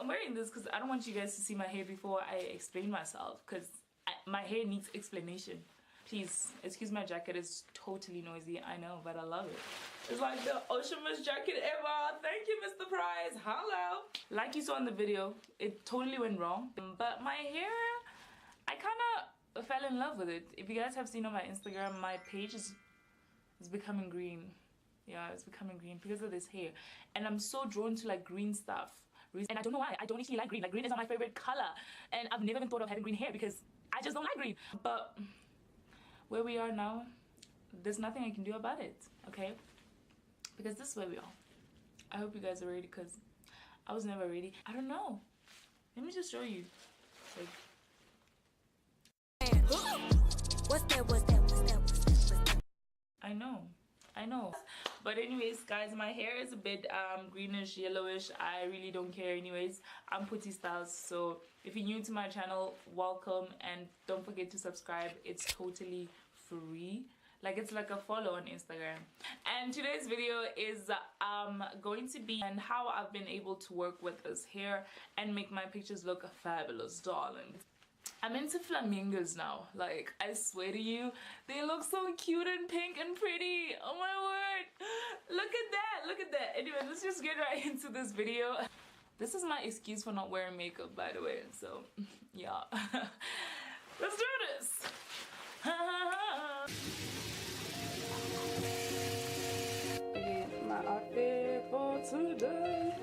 I'm wearing this because I don't want you guys to see my hair before I explain myself, because my hair needs explanation. Please excuse my jacket, it's totally noisy, I know, but I love it. It's like the oceanest jacket ever. Thank you, Mrprice. Hello. Like you saw in the video, it totally went wrong, but my hair, I kind of fell in love with it. If you guys have seen on my Instagram, my page is becoming green. Yeah, it's becoming green because of this hair, and I'm so drawn to like green stuff, and I don't know why. I don't actually like green. Like, green is not my favorite color, and I've never even thought of having green hair because I just don't like green. But where we are now, there's nothing I can do about it, okay? Because this is where we are. I hope you guys are ready, because I was never ready. I don't know. Let me just show you. Like, what's that? I know. But anyways, guys, my hair is a bit greenish, yellowish. I really don't care anyways. I'm Phutistyles, so if you're new to my channel, welcome, and don't forget to subscribe. It's totally free. Like, it's like a follow on Instagram. And today's video is going to be on how I've been able to work with this hair and make my pictures look fabulous, darling. I'm into flamingos now. Like, I swear to you, they look so cute and pink and pretty. Oh my word. Look at that. Look at that. Anyway, let's just get right into this video. This is my excuse for not wearing makeup, by the way. So, yeah. Let's do this. Okay, my outfit for today.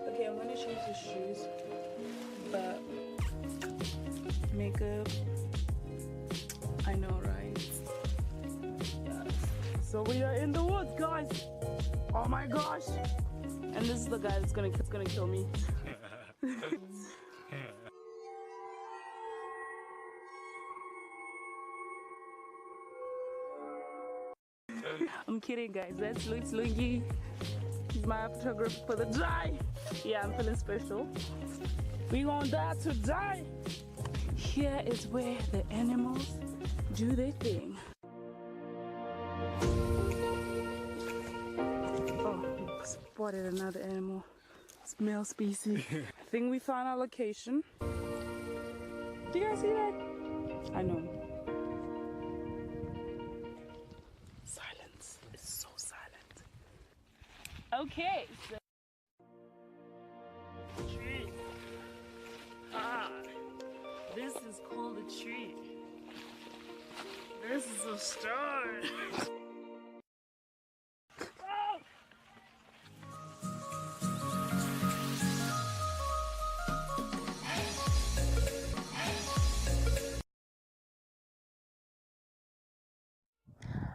Okay, I'm gonna change the shoes. But makeup, I know, right? Yes. So we are in the woods, guys. Oh my gosh. And this is the guy that's gonna kill me. I'm kidding, guys. That's Lungi. He's my photographer for the day. Yeah, I'm feeling special. We gonna die today. Here is where the animals do their thing. Oh, we spotted another animal. It's male species. I think we found our location. Do you guys see that? I know. Silence. It's so silent. Okay, so tree. This is called a tree. This is a star. Oh!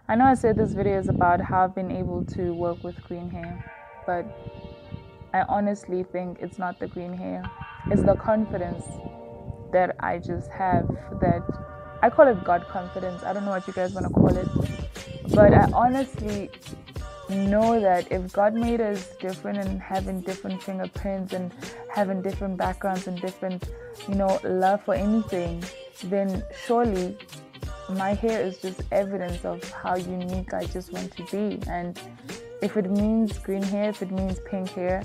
I know I said this video is about how I've been able to work with green hair, but I honestly think it's not the green hair. It's the confidence that I just have, that I call it God confidence. I don't know what you guys want to call it, but I honestly know that if God made us different and having different fingerprints and having different backgrounds and different, you know, love for anything, then surely my hair is just evidence of how unique I just want to be. And if it means green hair, if it means pink hair,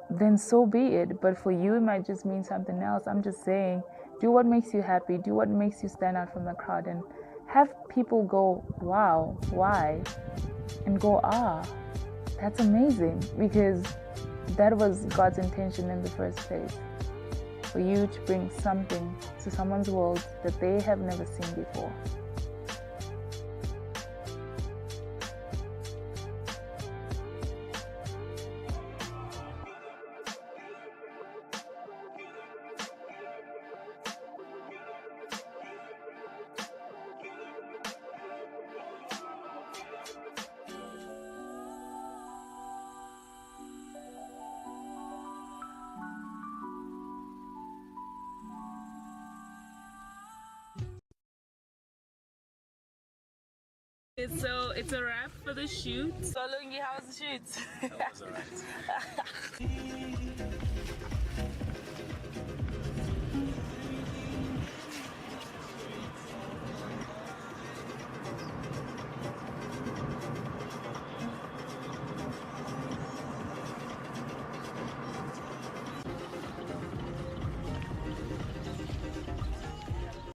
then so be it. But for you, it might just mean something else. I'm just saying, do what makes you happy, do what makes you stand out from the crowd, and have people go, wow, why? And go, ah, that's amazing, because that was God's intention in the first place, for you to bring something to someone's world that they have never seen before. So it's a wrap for the shoot. So Lungi, how was the shoot? That was alright.